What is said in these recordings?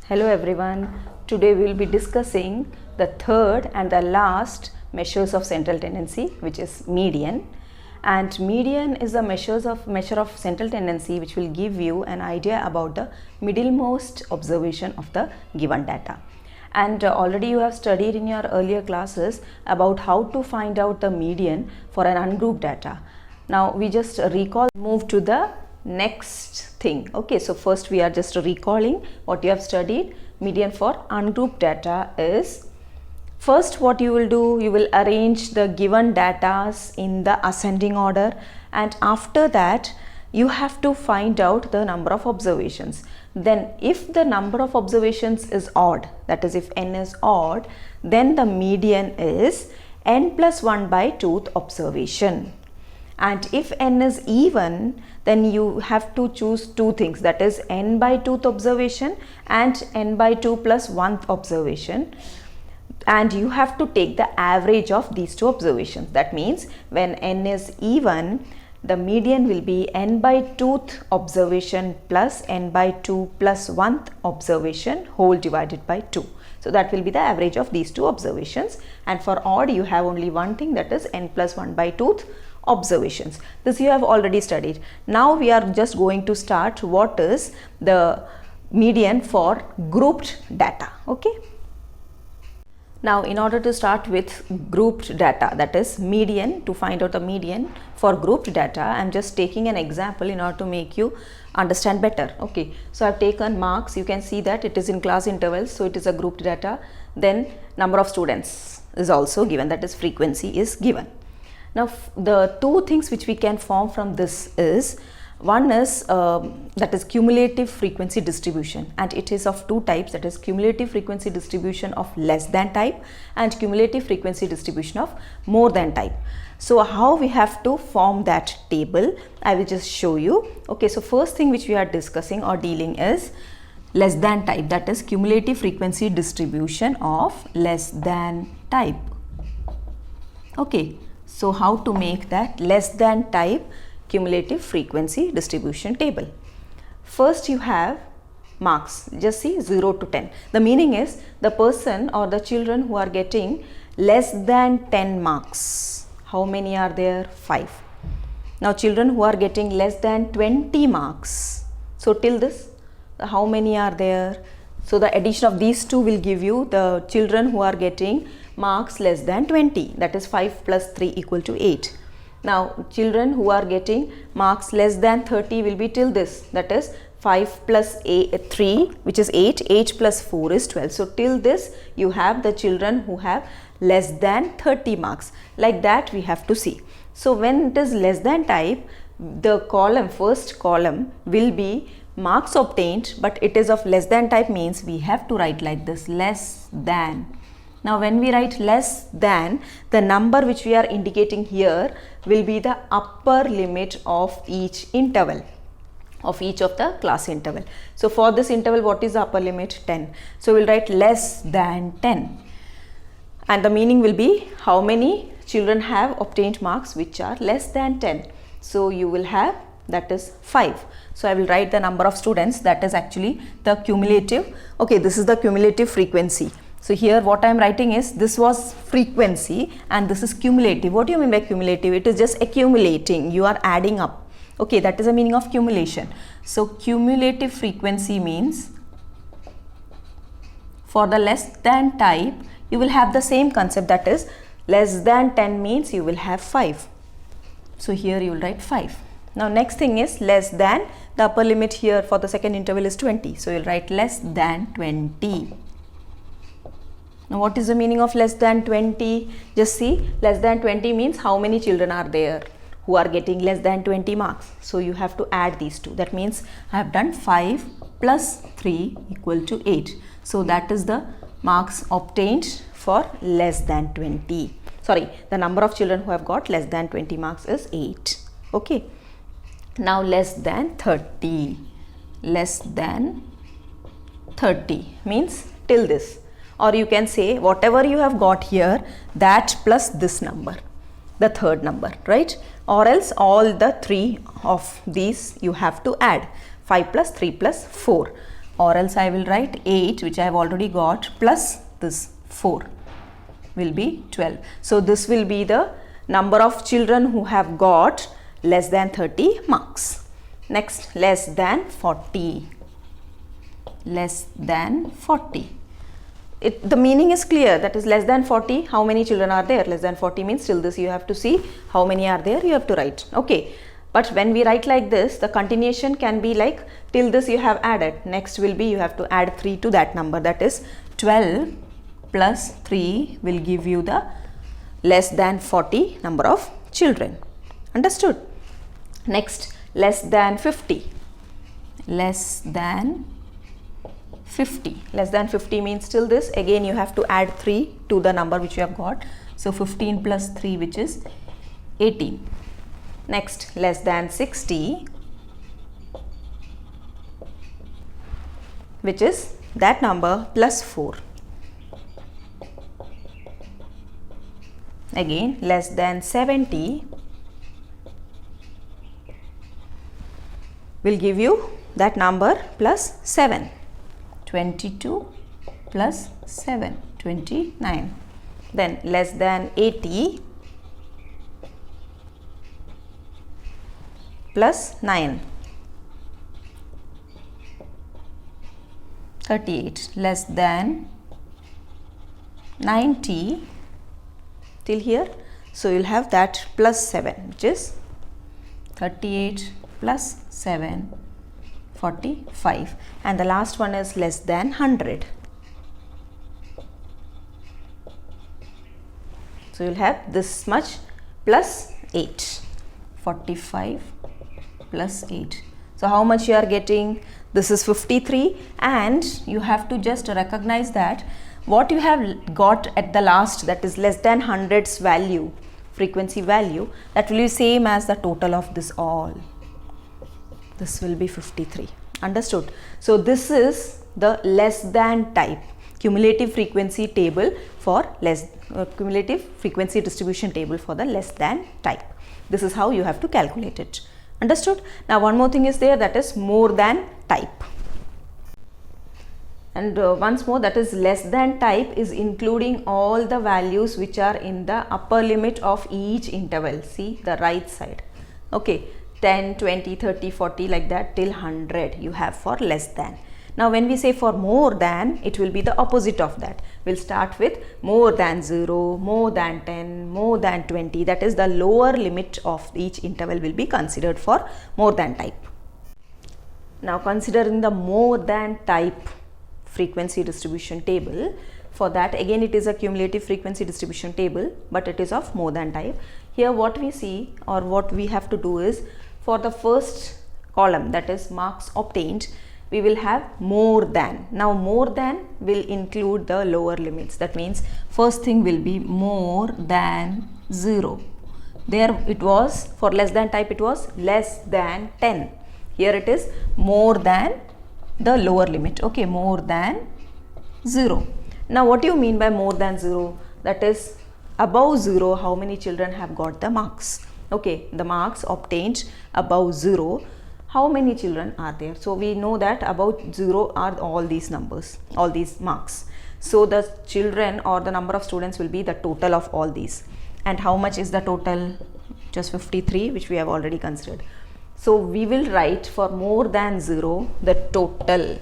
Hello everyone. Today we will be discussing the third and the last measures of central tendency, which is median. And median is a measure of central tendency which will give you an idea about the middlemost observation of the given data. And already you have studied in your earlier classes about how to find out the median for an ungrouped data. Now we just move to the next thing. Okay, so first we are just recalling what you have studied. Median for ungrouped data is, first what you will do, you will arrange the given data in the ascending order, and after that you have to find out the number of observations. Then if the number of observations is odd, that is if n is odd, then the median is n plus 1 by 2th observation. And if n is even, then you have to choose two things, that is n by 2th observation and n by 2 plus 1th observation, and you have to take the average of these two observations. That means when n is even, the median will be n by 2th observation plus n by 2 plus 1th observation whole divided by 2. So that will be the average of these two observations, and for odd you have only one thing, that is n plus 1 by 2th observations. This you have already studied. Now we are just going to start what is the median for grouped data. Okay. Now in order to start with grouped data, that is median, to find out the median for grouped data, I am just taking an example in order to make you understand better. Okay, so I have taken marks. You can see that it is in class intervals, so it is a grouped data. Then number of students is also given, that is frequency is given. Now the two things which we can form from this is, one is that is cumulative frequency distribution, and it is of two types, that is cumulative frequency distribution of less than type and cumulative frequency distribution of more than type. So how we have to form that table, I will just show you. Okay, so first thing which we are discussing or dealing is less than type, that is cumulative frequency distribution of less than type. Okay, so how to make that less than type cumulative frequency distribution table? First you have marks, just see 0 to 10. The meaning is the person or the children who are getting less than 10 marks. How many are there? 5. Now children who are getting less than 20 marks. So till this, how many are there? So the addition of these two will give you the children who are getting marks less than 20, that is 5 plus 3 equal to 8. Now children who are getting marks less than 30 will be till this, that is 5 plus 3 which is 8, 8 plus 4 is 12. So till this you have the children who have less than 30 marks. Like that we have to see. So when it is less than type, the column, first column will be marks obtained, but it is of less than type, means we have to write like this, less than. Now when we write less than, the number which we are indicating here will be the upper limit of each interval, of each of the class interval. So for this interval, what is the upper limit? 10. So we'll write less than 10, and the meaning will be how many children have obtained marks which are less than 10. So you will have, that is 5. So I will write the number of students, that is actually the cumulative. Okay, this is the cumulative frequency. So here what I am writing is, this was frequency and this is cumulative. What do you mean by cumulative? It is just accumulating, you are adding up. Okay, that is the meaning of cumulation. So cumulative frequency means, for the less than type you will have the same concept, that is less than 10 means you will have 5. So here you will write 5. Now next thing is less than, the upper limit here for the second interval is 20. So you will write less than 20. Now what is the meaning of less than 20? Just see, less than 20 means how many children are there who are getting less than 20 marks. So you have to add these two. That means I have done 5 plus 3 equal to 8. So that is the marks obtained for less than 20. Sorry, the number of children who have got less than 20 marks is 8. Okay. Now less than 30. Less than 30 means till this. Or you can say whatever you have got here, that plus this number, the third number, right? Or else all the three of these you have to add. 5 plus 3 plus 4. or else I will write 8, which I have already got, plus this 4 will be 12. So this will be the number of children who have got less than 30 marks. Next, less than 40. Less than 40. The meaning is clear, that is less than 40, how many children are there? Less than 40 means till this you have to see how many are there, you have to write. Okay, but when we write like this, the continuation can be like till this you have added. Next will be you have to add 3 to that number, that is 12 plus 3 will give you the less than 40 number of children. Understood? Next, less than 50. Less than 50. Less than 50 means till this, again you have to add 3 to the number which you have got. So 15 plus 3, which is 18. Next, less than 60, which is that number plus 4. Again, less than 70 will give you that number plus 7. 22 plus 7, 29. Then less than 80 plus 9, 38. Less than 90 till here. So you will have that plus 7, which is 38 plus 7, 45. And the last one is less than 100. So you will have this much plus 8. 45 plus 8. So how much you are getting? This is 53, and you have to just recognize that what you have got at the last, that is less than 100's value, frequency value, that will be same as the total of this all. This will be 53. Understood? So this is the less than type, cumulative frequency table for cumulative frequency distribution table for the less than type. This is how you have to calculate it. Understood? Now one more thing is there, that is more than type. And once more, that is less than type is including all the values which are in the upper limit of each interval. See the right side. Okay, 10, 20, 30, 40 like that till 100 you have for less than. Now when we say for more than, it will be the opposite of that. We'll start with more than 0, more than 10, more than 20. That is the lower limit of each interval will be considered for more than type. Now considering the more than type frequency distribution table, for that again it is a cumulative frequency distribution table, but it is of more than type. Here what we see, or what we have to do is, for the first column, that is marks obtained, we will have more than. Now more than will include the lower limits. That means first thing will be more than 0. There it was, for less than type it was less than 10. Here it is more than the lower limit. Okay, more than 0. Now what do you mean by more than 0? That is above 0, how many children have got the marks? Okay, the marks obtained above 0, how many children are there? So we know that above 0 are all these numbers, all these marks. So the children or the number of students will be the total of all these. And how much is the total? Just 53, which we have already considered. So we will write for more than 0 the total,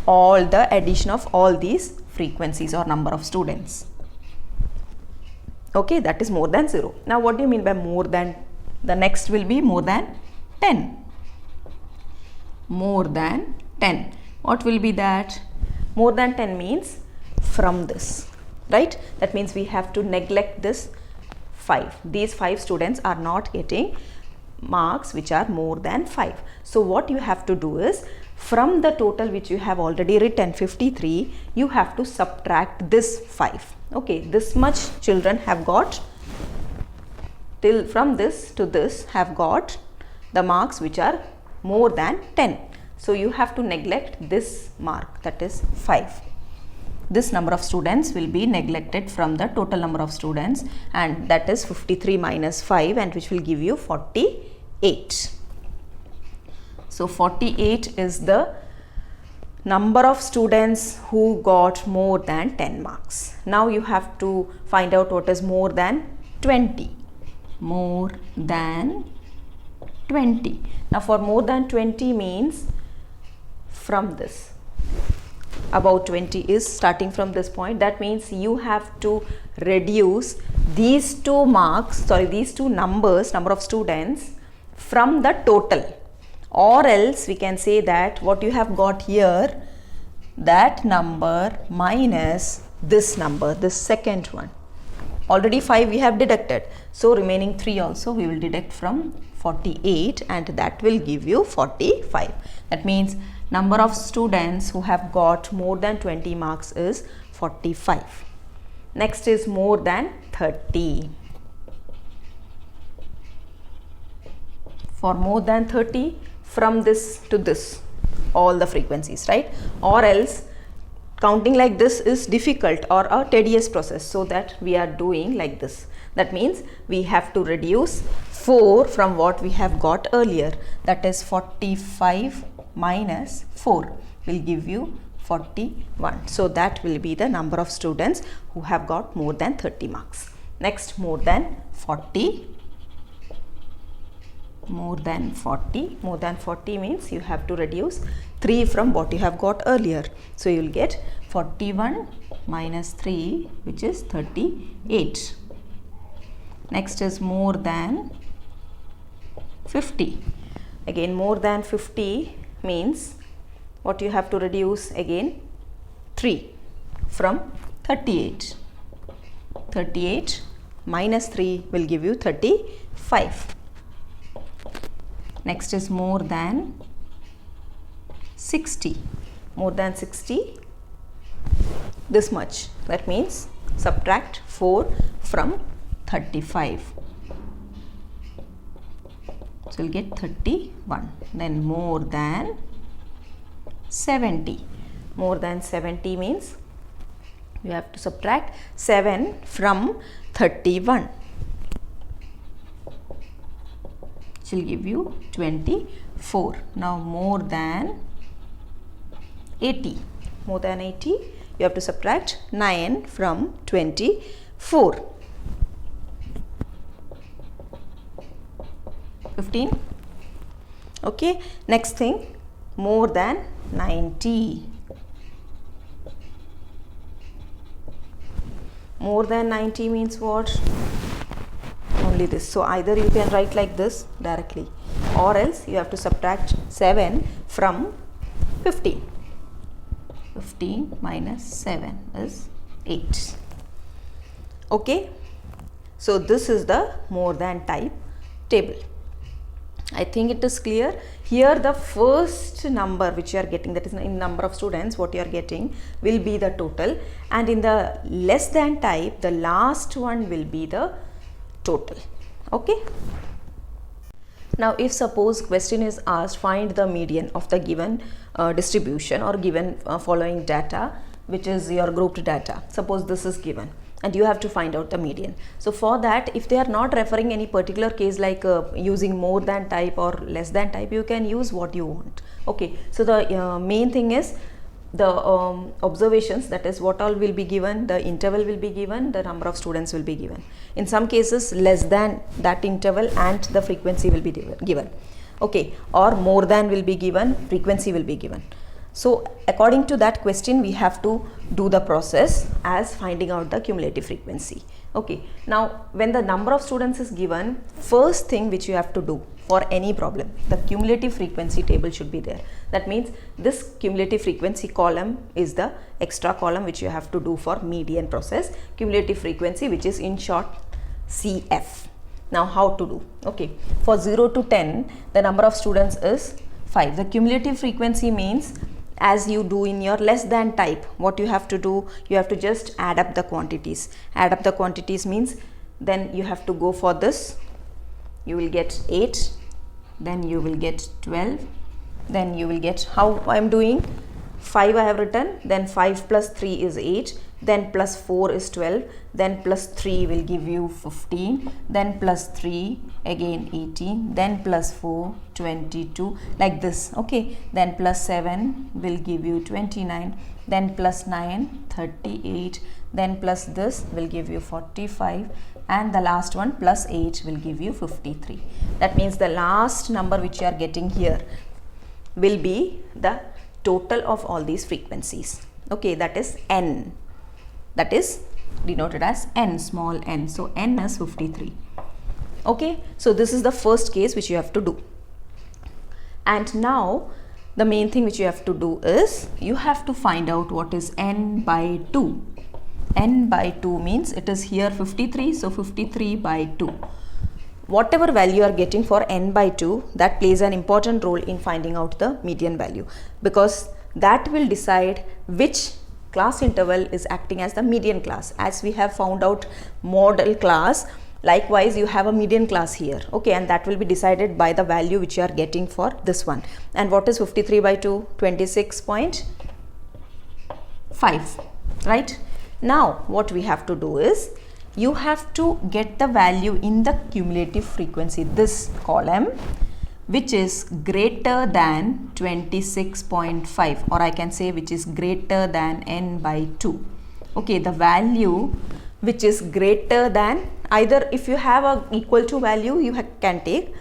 all the addition of all these frequencies or number of students. Okay, that is more than 0. Now what do you mean by more than? The next will be more than 10. More than 10. What will be that? More than 10 means from this, right? That means we have to neglect this 5. These 5 students are not getting marks which are more than 5. So what you have to do is, from the total which you have already written 53, you have to subtract this 5. Okay, this much children have got, till from this to this have got the marks which are more than 10. So you have to neglect this mark, that is 5. This number of students will be neglected from the total number of students, and that is 53 minus 5, and which will give you 48. So 48 is the number of students who got more than 10 marks. Now you have to find out what is more than 20. More than 20. Now for more than 20 means from this. About 20 is starting from this point. That means you have to reduce these two numbers, number of students, from the total. Or else we can say that what you have got here, that number minus this number, this second one. Already 5 we have deducted. So remaining 3 also we will deduct from 48, and that will give you 45. That means number of students who have got more than 20 marks is 45. Next is more than 30. For more than 30, from this to this, all the frequencies, right? Or else counting like this is difficult or a tedious process, so that we are doing like this. That means we have to reduce 4 from what we have got earlier. That is 45 minus 4 will give you 41. So that will be the number of students who have got more than 30 marks. Next, more than 40. More than 40. More than 40 means you have to reduce 3 from what you have got earlier. So you will get 41 minus 3, which is 38. Next is more than 50. Again, more than 50 means what you have to reduce again 3 from 38. 38 minus 3 will give you 35. Next is more than 60. More than 60, this much. That means subtract 4 from 35. So you'll get 31. Then more than 70. More than 70 means you have to subtract 7 from 31. Which will give you 24. Now more than 80. More than 80, you have to subtract 9 from 24. 15. Okay. Next thing, more than 90. More than 90 means what? Only this. So either you can write like this directly, or else you have to subtract 7 from 15. 15 minus 7 is 8. Okay. So this is the more than type table. I think it is clear. Here the first number which you are getting, that is in number of students, what you are getting will be the total, and in the less than type, the last one will be the total. Okay. Now if suppose question is asked, find the median of the given distribution or given following data, which is your grouped data. Suppose this is given and you have to find out the median. So for that, if they are not referring any particular case like using more than type or less than type, you can use what you want. Okay. So the main thing is the observations, that is what all will be given, the interval will be given, the number of students will be given. In some cases less than that interval and the frequency will be given. Okay. Or more than will be given, frequency will be given. So according to that question, we have to do the process as finding out the cumulative frequency. Okay. Now when the number of students is given, first thing which you have to do for any problem, the cumulative frequency table should be there. That means this cumulative frequency column is the extra column which you have to do for median process, cumulative frequency, which is in short CF. Now how to do? Okay. For 0 to 10, the number of students is 5. The cumulative frequency means, as you do in your less than type, what you have to do, you have to just add up the quantities. Add up the quantities means then you have to go for this. You will get 8, then you will get 12, then you will get, how I am doing, 5 I have written, then 5 plus 3 is 8, then plus 4 is 12, then plus 3 will give you 15, then plus 3 again 18, then plus 4 22, like this. Okay, then plus 7 will give you 29, then plus 9 38, then plus this will give you 45, and the last one plus 8 will give you 53. That means the last number which you are getting here will be the total of all these frequencies. Okay, that is n, that is denoted as n, small n. So n is 53. Okay, so this is the first case which you have to do. And now the main thing which you have to do is you have to find out what is n by 2. N by 2 means it is here 53, so 53 by 2. Whatever value you are getting for n by 2, that plays an important role in finding out the median value, because that will decide which class interval is acting as the median class. As we have found out model class, likewise you have a median class here. Okay, and that will be decided by the value which you are getting for this one. And what is 53 by 2? 26.5, right? Now what we have to do is you have to get the value in the cumulative frequency, this column, which is greater than 26.5, or I can say which is greater than n by 2. Okay, the value which is greater than, either if you have a equal to value you can take.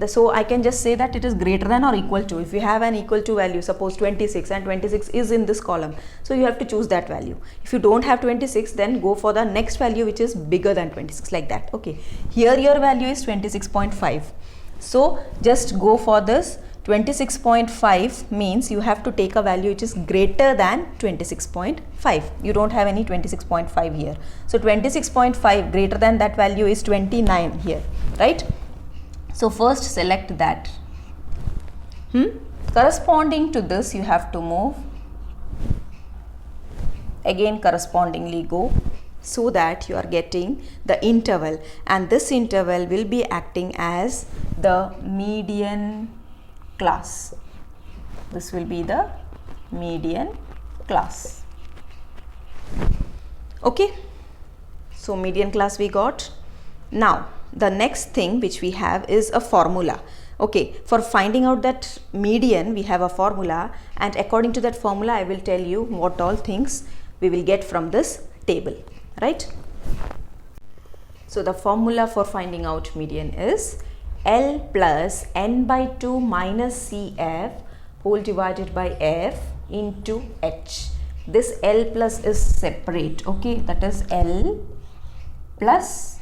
So I can just say that it is greater than or equal to. If you have an equal to value, suppose 26, and 26 is in this column, so you have to choose that value. If you don't have 26, then go for the next value which is bigger than 26, like that. Okay, here your value is 26.5, so just go for this. 26.5 means you have to take a value which is greater than 26.5. You don't have any 26.5 here, so 26.5 greater than that value is 29 here, right? So first select that. Corresponding to this you have to move, again correspondingly go, so that you are getting the interval, and this interval will be acting as the median class. This will be the median class. Okay, so median class we got. Now the next thing which we have is a formula. Okay, for finding out that median we have a formula, and according to that formula I will tell you what all things we will get from this table, right? So the formula for finding out median is L plus n by 2 minus Cf whole divided by f into h. This L plus is separate. Okay, that is L plus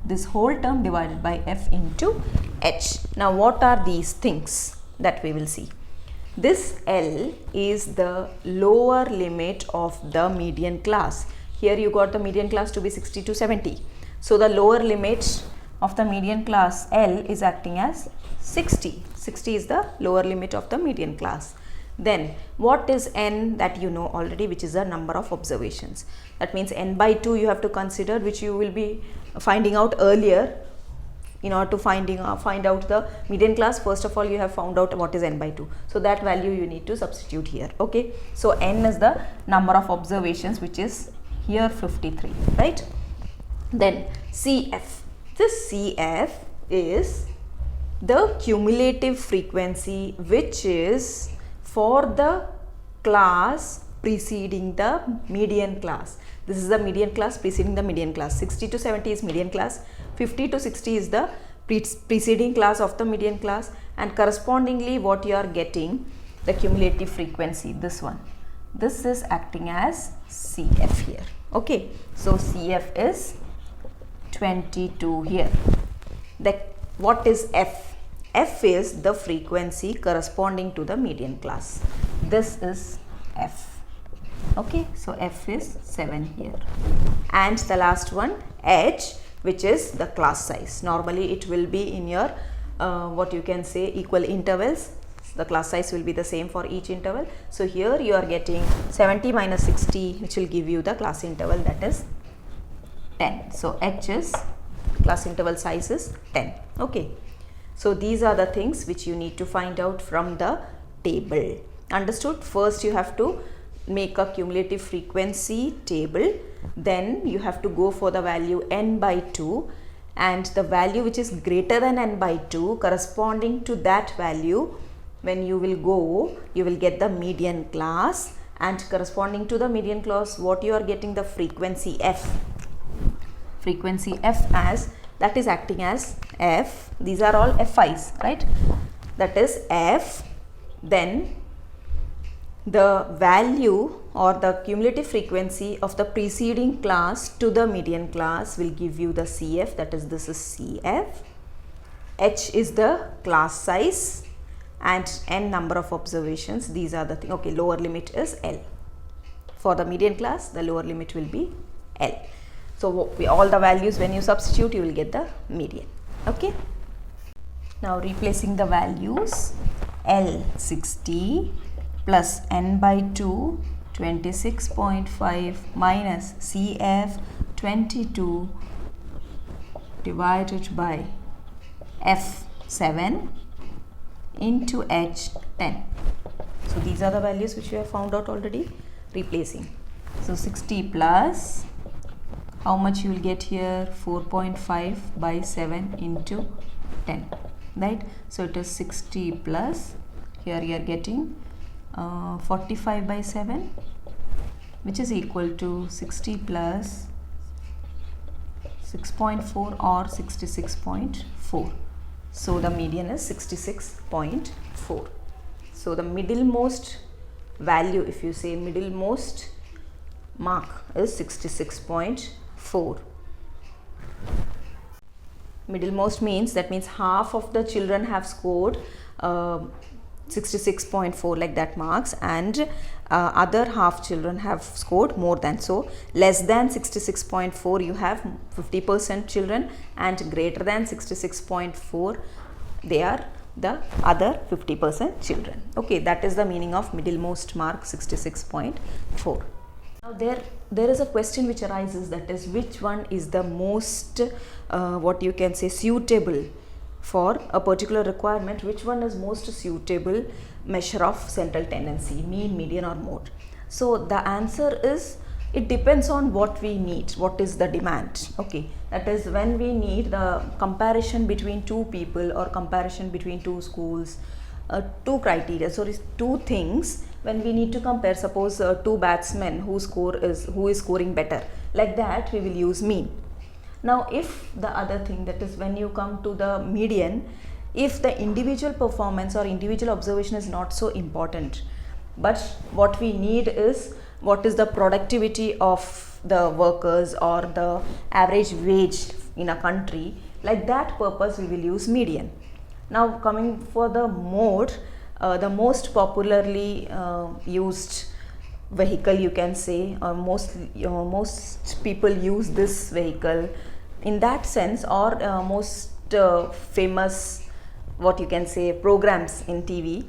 this whole term divided by f into h. Now what are these things that we will see? This L is the lower limit of the median class. Here you got the median class to be 60 to 70. So the lower limit of the median class L is acting as 60. 60 is the lower limit of the median class. Then what is n? That you know already, which is the number of observations. That means n by 2 you have to consider, which you will be finding out earlier. In order to find out the median class, first of all you have found out what is n by 2. So that value you need to substitute here. Okay, so n is the number of observations, which is here 53, right? Then Cf. This Cf is the cumulative frequency which is for the class preceding the median class. This is the median class preceding the median class. 60 to 70 is median class, 50 to 60 is the preceding class of the median class, and correspondingly what you are getting, the cumulative frequency, this one. This is acting as Cf here. Okay, so Cf is 22 here. What is f? F is the frequency corresponding to the median class. This is f. Okay, so f is 7 here. And the last one, h, which is the class size. Normally it will be in your what you can say equal intervals. The class size will be the same for each interval. So here you are getting 70 minus 60, which will give you the class interval, that is 10. So h is class interval size is 10. Okay, so these are the things which you need to find out from the table. Understood? First you have to make a cumulative frequency table, then you have to go for the value n by 2, and the value which is greater than n by 2 corresponding to that value, when you will go, you will get the median class, and corresponding to the median class what you are getting, the frequency f. Frequency f as that is acting as f. These are all fi's, right? That is f. Then the value or the cumulative frequency of the preceding class to the median class will give you the CF, that is, this is CF. H is the class size and n number of observations. These are the things. Okay, lower limit is L. For the median class, the lower limit will be L. So all the values, when you substitute, you will get the median. Okay. Now replacing the values, L 60 plus n by 2 26.5 minus CF 22 divided by F 7 into H 10. So these are the values which we have found out already. Replacing. So 60 plus, how much you will get here, 4.5 by 7 into 10, right? So it is 60 plus, here you are getting 45 by 7, which is equal to 60 plus 6.4 or 66.4. So the median is 66.4. So the middlemost value, if you say middlemost mark, is 66.4. Middlemost means, that means half of the children have scored 66.4 like that marks, and other half children have scored more than. So less than 66.4 you have 50% children, and greater than 66.4 they are the other 50% children. Okay, that is the meaning of middlemost mark 66.4. Now there is a question which arises, that is, which one is the most what you can say suitable for a particular requirement, which one is most suitable measure of central tendency, mean, median or mode. So the answer is, it depends on what we need, what is the demand. Okay, that is, when we need the comparison between two people or comparison between two schools, two criteria, sorry, two things, when we need to compare, suppose two batsmen who is scoring better, like that we will use mean. Now if the other thing, that is, when you come to the median, if the individual performance or individual observation is not so important, but what we need is what is the productivity of the workers or the average wage in a country, like that purpose we will use median. Now coming for the mode, the most popularly used vehicle, you can say, or most people use this vehicle in that sense, or most famous, what you can say, programs in TV,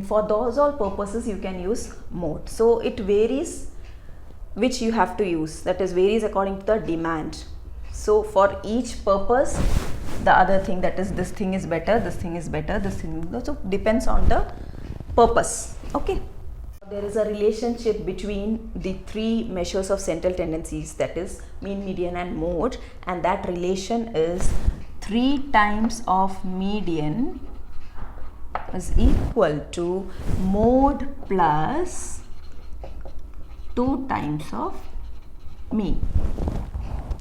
for those all purposes you can use mode. So it varies which you have to use, that is, varies according to the demand. So for each purpose, the other thing, that is, this thing is better, this thing is better, this thing, so depends on the purpose. Okay. There is a relationship between the three measures of central tendencies, that is mean, median and mode, and that relation is 3 times of median is equal to mode plus 2 times of mean.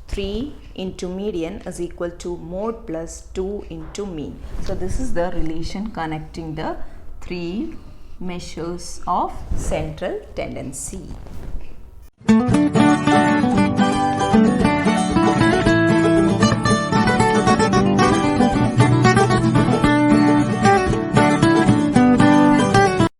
3 into median is equal to mode plus 2 into mean. So this is the relation connecting the 3 measures of central tendency.